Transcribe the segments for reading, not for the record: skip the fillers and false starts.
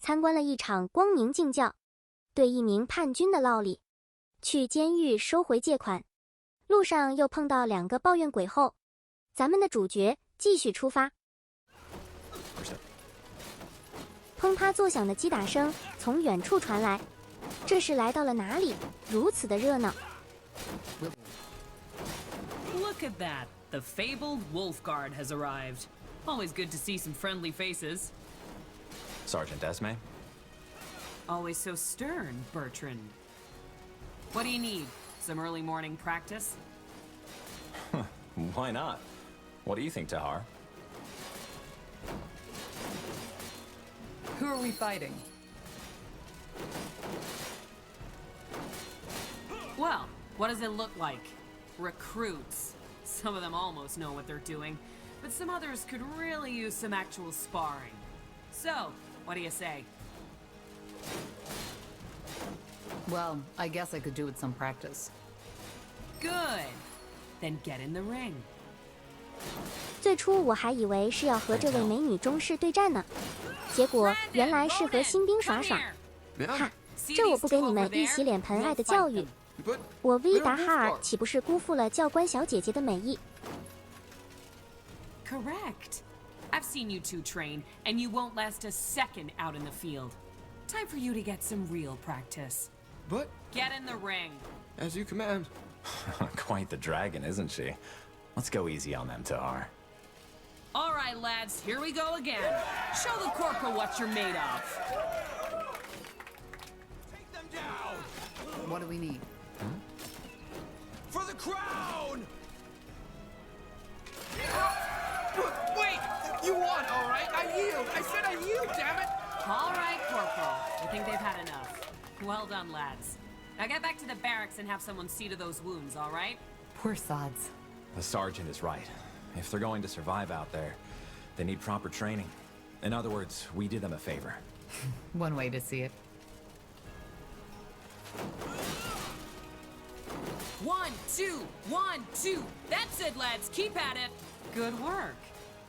参观了一场光明竞教，对一名叛军的烙礼，去监狱收回借款，路上又碰到2个抱怨鬼后，咱们的主角继续出发。砰啪作响的击打声从远处传来，这是来到了哪里？如此的热闹。Look at that! The fabled Wolf Guard has arrived. Always good to see some friendly faces. Sergeant Esme? Always so stern, Bertrand. What do you need? Some early morning practice? Why not? What do you think, Tahar? Who are we fighting? Well, what does it look like? Recruits. Some of them almost know what they're doing, but some others could really use some actual sparring. So, what do you say? Well, I guess I could do with some practice. Good. Then get in the ring. 最初我还以为是要和这位美女中士对战呢，结果原来是和新兵耍耍。哈，这我不给你们一洗脸盆爱的教育。我 V 达哈尔岂不是辜负了教官小姐姐的美意 ？Correct. I've seen you two train, and you won't last a second out in the field. Time for you to get some real practice. But get in the ring. As you command. Quite the dragon, isn't she? Let's go easy on them, Tahar. All right, lads, here we go again. Show the corporal what you're made of. Take them down! What do we need? For the crown! Wait! You won, all right? I yield! I said I yield, damn it! All right, Corporal. I think they've had enough. Well done, lads. Now get back to the barracks and have someone see to those wounds, all right? Poor sods. The sergeant is right. If they're going to survive out there, they need proper training. In other words, we did them a favor. One way to see it. 1, 2, 1, 2. That's it, lads. Keep at it. Good work.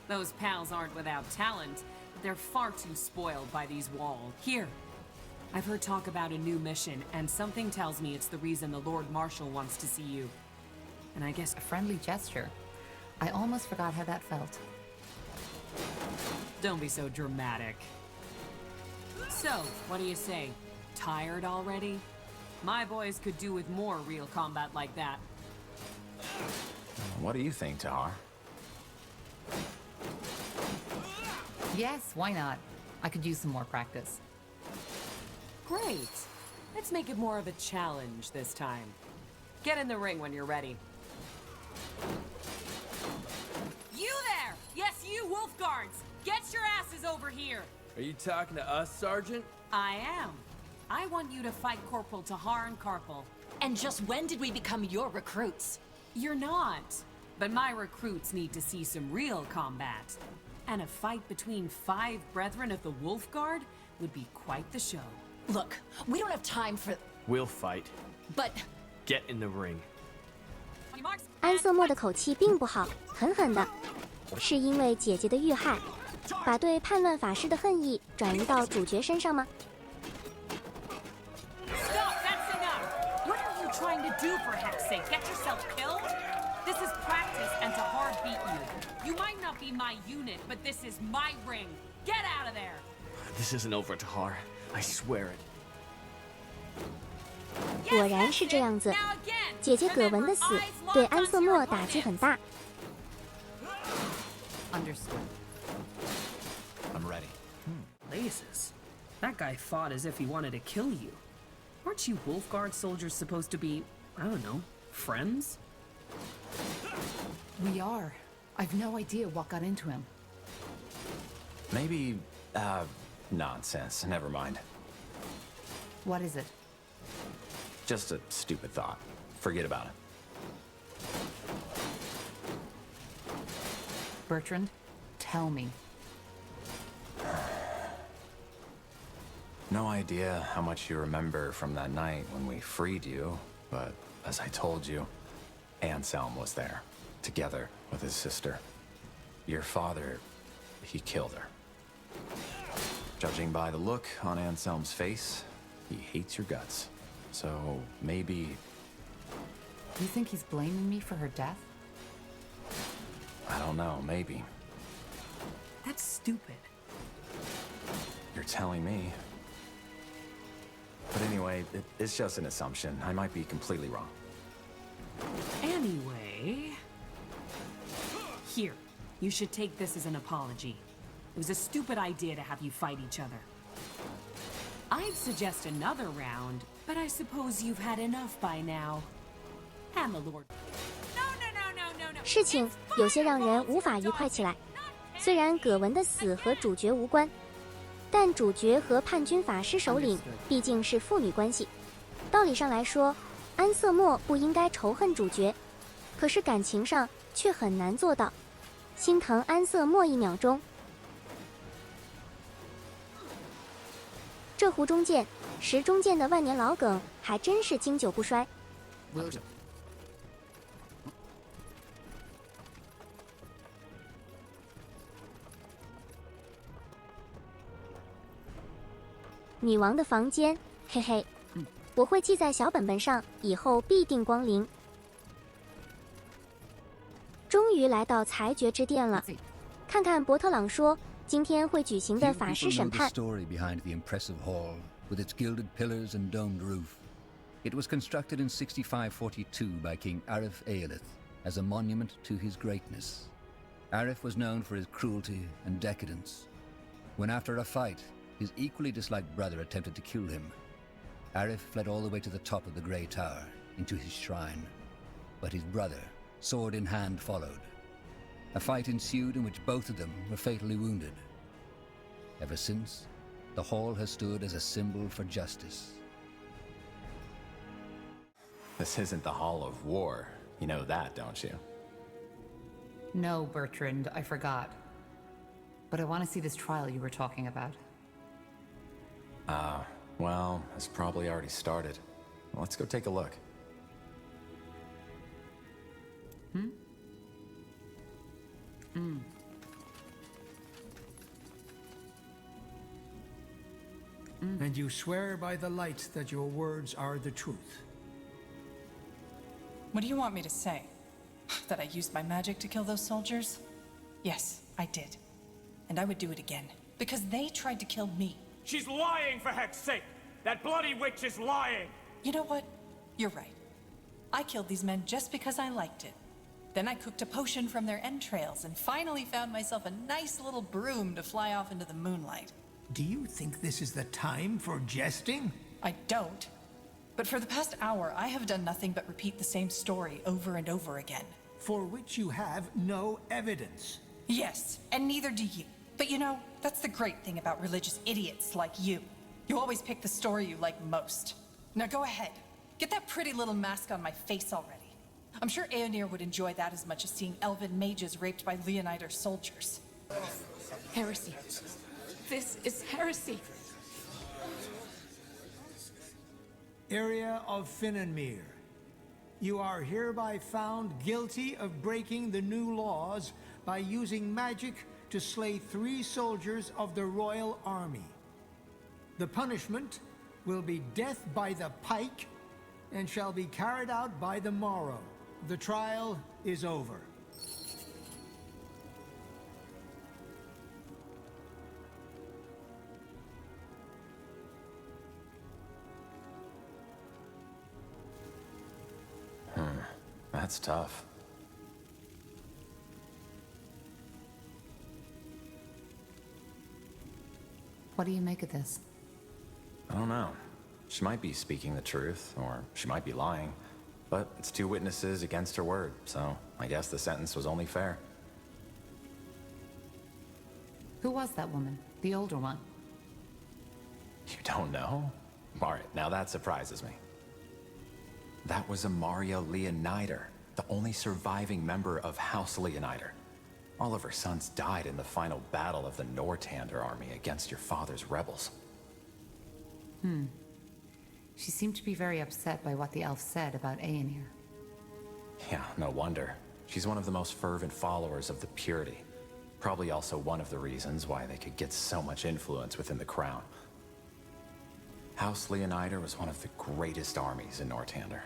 Those pals aren't without talent, but they're far too spoiled by these walls. Here. I've heard talk about a new mission, and something tells me it's the reason the Lord Marshal wants to see you. And I guess A friendly gesture. I almost forgot how that felt. Don't be so dramatic. So, what do you say? Tired already? My boys could do with more real combat like that. What do you think, Tahar? Yes, why not? I could use some more practice. Great. Let's make it more of a challenge this time. Get in the ring when you're ready. You there! Yes, you wolf guards! Get your asses over here! Are you talking to us, Sergeant? I am. I want you to fight Corporal Tahar and Carpal. And just when did we become your recruits? You're not. But my recruits need to see some real combat. And a fight between 5 brethren of the Wolf Guard would be quite the show. Look, we don't have time for... We'll fight. But... Get in the ring. 安瑟莫的口气并不好，狠狠的，是因为姐姐的遇害，把对叛乱法师的恨意转移到主角身上吗？ Stop! That's enough! What are you trying to do, for heck's sake? Get yourself killed? This is practice, and Tahar beat you. You might not be my unit, but this is my ring. Get out of there! This isn't over, Tahar. I swear it. 果然是这样子，姐姐葛文的死对安瑟莫打击很大。 Understood. I'm ready. Blazes. That guy fought as if he wanted to kill you. Aren't you Wolfguard soldiers supposed to be, I don't know, friends? We are. I've no idea what got into him. Maybe, nonsense. Never mind. What is it? Just a stupid thought. Forget about it. Bertrand, tell me. No idea how much you remember from that night when we freed you, but as I told you, Anselm was there, together with his sister. Your father, he killed her. Judging by the look on Anselm's face, he hates your guts. So maybe... You think he's blaming me for her death? I don't know, maybe. That's stupid. You're telling me. But anyway, it's just an assumption. I might be completely wrong. Anyway... Here, you should take this as an apology. It was a stupid idea to have you fight each other. I'd suggest another round, but I suppose you've had enough by now. And the Lord... No, no, no, no, no, no. 事情有些让人无法愉快起来。虽然葛文的死和主角无关，但主角和叛军法师首领毕竟是父女关系。道理上来说，安瑟莫不应该仇恨主角，可是感情上却很难做到。心疼安瑟莫1秒钟。这壶中剑，石中剑的万年老梗还真是经久不衰。女王的房间，嘿嘿，我会记在小本本上，以后必定光临。终于来到裁决之殿了，看看伯特朗说今天会举行的法师审判。 story behind the impressive hall, with its gilded pillars and domed roof. It was constructed in 6542 by King Arif Aelith as a monument to his greatness. Arif was known for his cruelty and decadence. When after a fight, his equally disliked brother attempted to kill him, Arif fled all the way to the top of the Grey Tower, into his shrine. But his brother, sword in hand, followed. A fight ensued in which both of them were fatally wounded. Ever since, the hall has stood as a symbol for justice. This isn't the Hall of War. You know that, don't you? No, Bertrand, I forgot. But I want to see this trial you were talking about. Well, it's probably already started. Let's go take a look. And you swear by the light that your words are the truth. What do you want me to say? That I used my magic to kill those soldiers? Yes, I did. And I would do it again. Because they tried to kill me. She's lying, for heck's sake! That bloody witch is lying! You know what? You're right. I killed these men just because I liked it. Then I cooked a potion from their entrails and finally found myself a nice little broom to fly off into the moonlight. Do you think this is the time for jesting? I don't. But for the past hour, I have done nothing but repeat the same story over and over again. For which you have no evidence. Yes, and neither do you. But you know, that's the great thing about religious idiots like you. You always pick the story you like most. Now go ahead. Get that pretty little mask on my face already. I'm sure Aeonir would enjoy that as much as seeing elven mages raped by Leonider soldiers. Heresy. This is heresy. Area of Finnenmere. You are hereby found guilty of breaking the new laws by using magic to slay 3 soldiers of the royal army. The punishment will be death by the pike and shall be carried out by the morrow. The trial is over. That's tough. What do you make of this? I don't know. She might be speaking the truth, or she might be lying. But it's 2 witnesses against her word, so I guess the sentence was only fair. Who was that woman? The older one? You don't know? Alright, now that surprises me. That was Amaria Leonider, the only surviving member of House Leonider. All of her sons died in the final battle of the Nortander army against your father's rebels. She seemed to be very upset by what the elf said about Aeonir. Yeah, no wonder. She's one of the most fervent followers of the purity. Probably also one of the reasons why they could get so much influence within the crown. House Leonider was one of the greatest armies in Northander.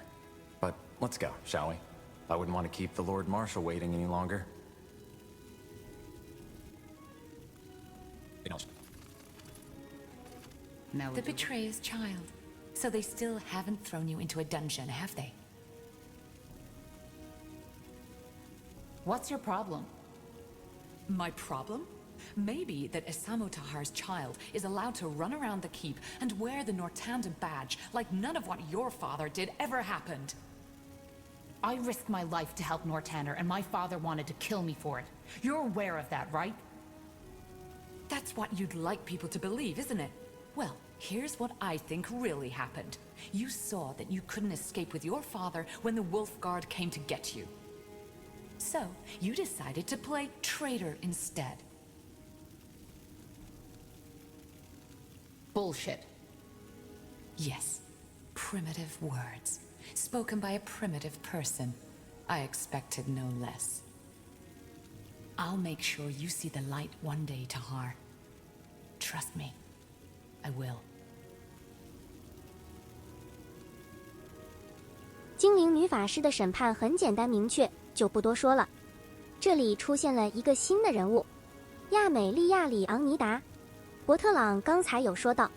But let's go, shall we? I wouldn't want to keep the Lord Marshal waiting any longer. Now The betrayer's child. So they still haven't thrown you into a dungeon, have they? What's your problem? My problem? Maybe that Isamu Tahar's child is allowed to run around the keep and wear the Northander badge like none of what your father did ever happened. I risked my life to help Northander, and my father wanted to kill me for it. You're aware of that, right? That's what you'd like people to believe, isn't it? Well, here's what I think really happened. You saw that you couldn't escape with your father when the Wolf Guard came to get you. So, you decided to play traitor instead. Bullshit. Yes, primitive words, spoken by a primitive person. I expected no less. I'll make sure you see the light one day, Tahar. Trust me, I will. 精灵女法师的审判很简单明确，就不多说了。这里出现了一个新的人物，亚美利亚里昂尼达。伯特朗刚才有说到，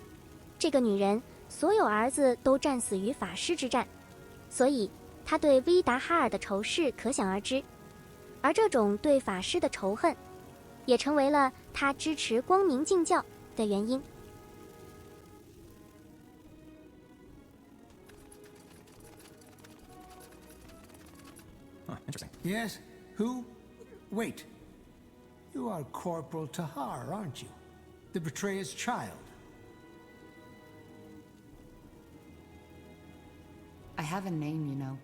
这个女人所有儿子都战死于法师之战，所以她对威达哈尔的仇视可想而知。而这种对法师的仇恨，也成为了她支持光明禁教的原因。Interesting. Yes? Who? Wait. You are Corporal Tahar, aren't you? The betrayer's child. I have a name, you know.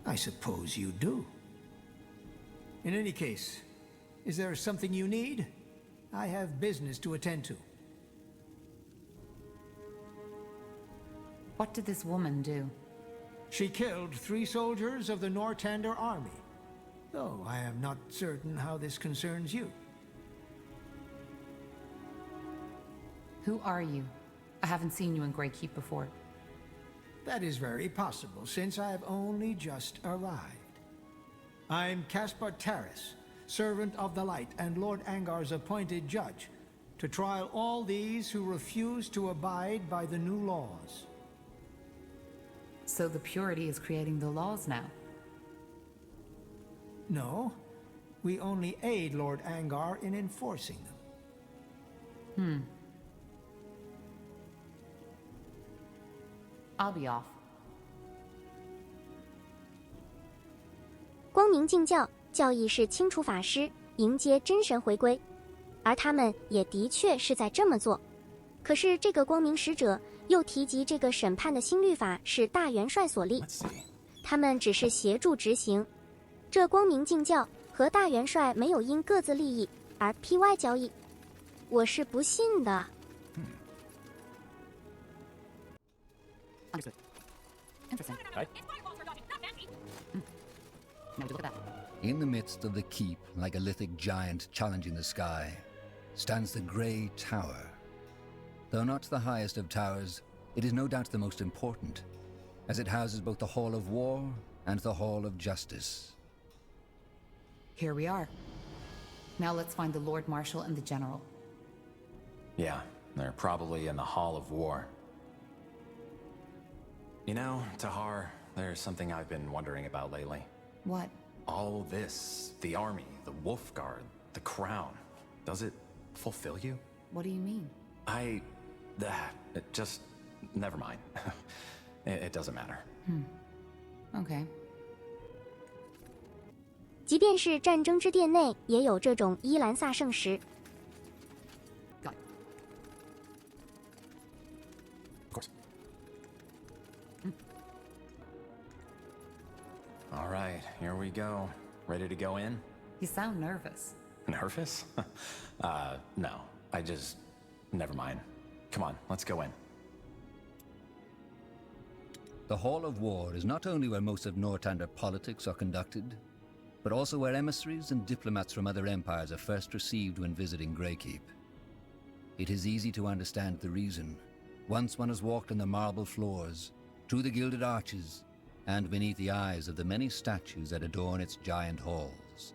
I suppose you do. In any case, is there something you need? I have business to attend to. What did this woman do? She killed 3 soldiers of the Northander army. Though I am not certain how this concerns you. Who are you? I haven't seen you in Grey Keep before. That is very possible, since I have only just arrived. I'm Caspar Taris, servant of the light and Lord Angar's appointed judge, to trial all these who refuse to abide by the new laws. So the Purity is creating the laws now? No, we only aid Lord Angar in enforcing them. I'll be off. 光明禁教教义是清除法师，迎接真神回归，而他们也的确是在这么做。可是这个光明使者又提及这个审判的新律法是大元帅所立，他们只是协助执行。这光明禁教和大元帅没有因各自利益而 PY 交易，我是不信的。Understood. Interesting. Right? Now would you look at that? In the midst of the keep, like a lithic giant challenging the sky, stands the Grey Tower. Though not the highest of towers, it is no doubt the most important, as it houses both the Hall of War and the Hall of Justice. Here we are. Now let's find the Lord Marshal and the General. Yeah, they're probably in the Hall of War. You know, Tahar, there's something I've been wondering about lately. What? All this, the army, the Wolf Guard, the crown, does it fulfill you? What do you mean? Just, never mind. It doesn't matter. Okay. 即便是战争之殿内，也有这种伊兰萨圣石。Got it. Of course. All right, here we go. Ready to go in? You sound nervous. Nervous? No. Never mind. Come on, let's go in. The Hall of War is not only where most of Northander politics are conducted, but also where emissaries and diplomats from other empires are first received when visiting Greykeep. It is easy to understand the reason. Once one has walked on the marble floors, through the gilded arches, and beneath the eyes of the many statues that adorn its giant halls.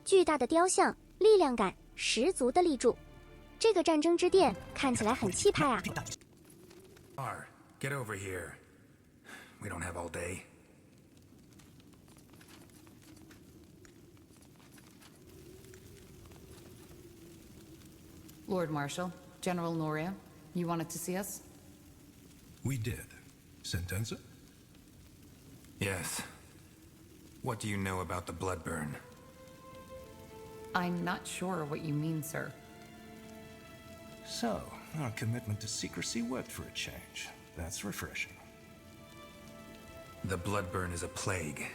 巨大的雕像，力量感十足的立柱。这个战争之殿看起来很气派啊。Get over here. We don't have all day. Lord Marshal, General Noria, you wanted to see us? We did. Sentenza? Yes. What do you know about the Bloodburn? I'm not sure what you mean, sir. So, our commitment to secrecy worked for a change. That's refreshing. The Bloodburn is a plague.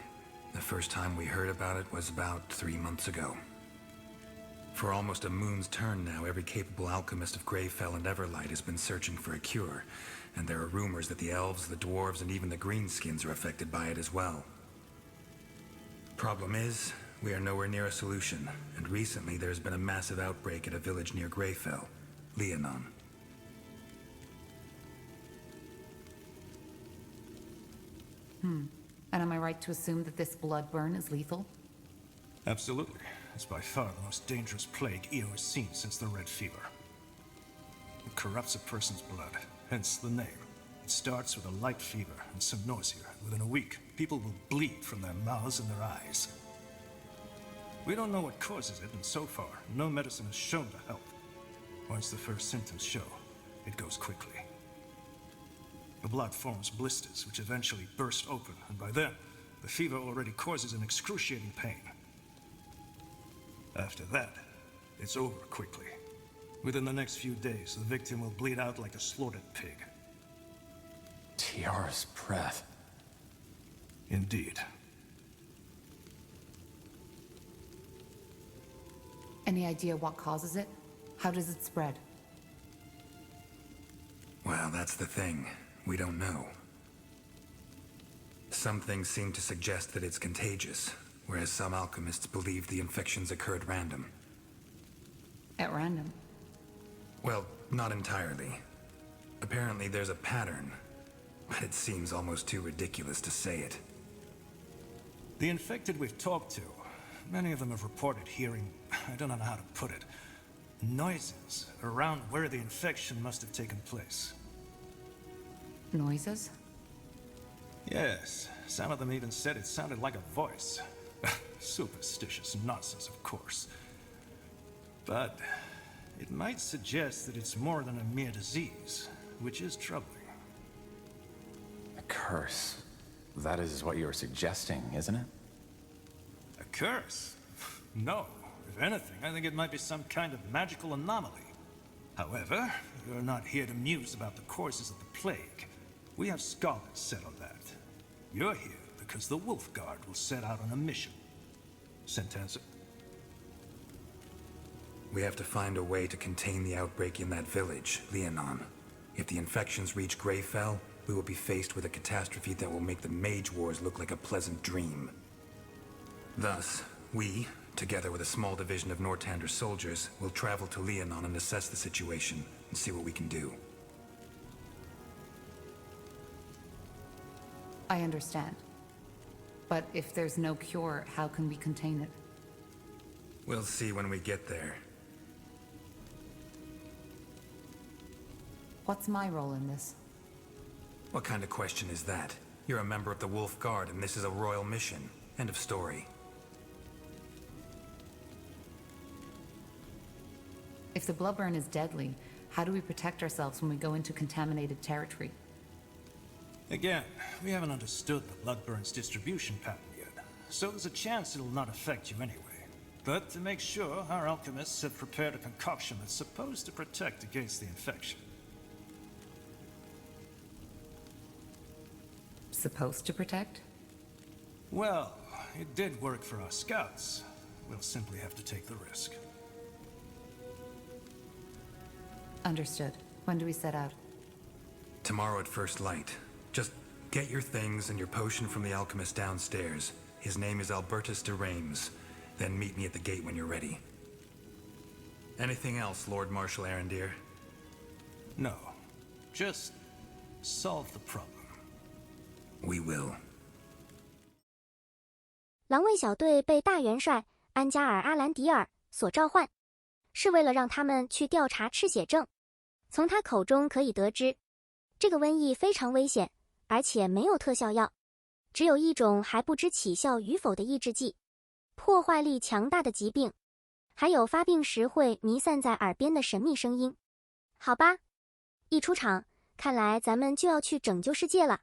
The first time we heard about it was about 3 months ago. For almost a moon's turn now, every capable alchemist of Greyfell and Everlight has been searching for a cure, and there are rumors that the elves, the dwarves, and even the greenskins are affected by it as well. Problem is, we are nowhere near a solution, and recently there's been a massive outbreak at a village near Greyfell, Leonon. And am I right to assume that this bloodburn is lethal? Absolutely. It's by far the most dangerous plague EO has seen since the Red Fever. It corrupts a person's blood, hence the name. It starts with a light fever and some nausea. Within a week, people will bleed from their mouths and their eyes. We don't know what causes it, and so far, no medicine has shown to help. Once the first symptoms show, it goes quickly. The blood forms blisters, which eventually burst open, and by then, the fever already causes an excruciating pain. After that, it's over quickly. Within the next few days, the victim will bleed out like a slaughtered pig. Tiara's breath. Indeed. Any idea what causes it? How does it spread? Well, that's the thing. We don't know. Some things seem to suggest that it's contagious, whereas some alchemists believe the infections occurred random. At random? Well, not entirely. Apparently there's a pattern, but it seems almost too ridiculous to say it. The infected we've talked to, many of them have reported hearing, I don't know how to put it, noises around where the infection must have taken place. Noises? Yes, some of them even said it sounded like a voice. Superstitious nonsense, of course. But it might suggest that it's more than a mere disease, which is troubling. A curse. That is what you're suggesting, isn't it? A curse? No. If anything, I think it might be some kind of magical anomaly. However, you're not here to muse about the causes of the plague. We have scholars settle that. You're here because the Wolf Guard will set out on a mission. Sentenza? We have to find a way to contain the outbreak in that village, Leonon. If the infections reach Greyfell, we will be faced with a catastrophe that will make the Mage Wars look like a pleasant dream. Thus, we, together with a small division of Nortander soldiers, will travel to Leonon and assess the situation and see what we can do. I understand. But if there's no cure, how can we contain it? We'll see when we get there. What's my role in this? What kind of question is that? You're a member of the Wolf Guard and this is a royal mission. End of story. If the bloodburn is deadly, how do we protect ourselves when we go into contaminated territory? Again, we haven't understood the Bloodburn's distribution pattern yet, so there's a chance it'll not affect you anyway. But to make sure, our alchemists have prepared a concoction that's supposed to protect against the infection. Supposed to protect? Well, it did work for our scouts. We'll simply have to take the risk. Understood. When do we set out? Tomorrow at first light. Just get your things and your potion from the alchemist downstairs. His name is Albertus de Reims. Then meet me at the gate when you're ready. Anything else, Lord Marshal Arendir? No. Just solve the problem. We will. 狼卫小队被大元帅安加尔·阿兰迪尔所召唤，是为了让他们去调查赤血症。从他口中可以得知，这个瘟疫非常危险，而且没有特效药，只有一种还不知起效与否的抑制剂，破坏力强大的疾病，还有发病时会弥散在耳边的神秘声音。好吧，一出场，看来咱们就要去拯救世界了。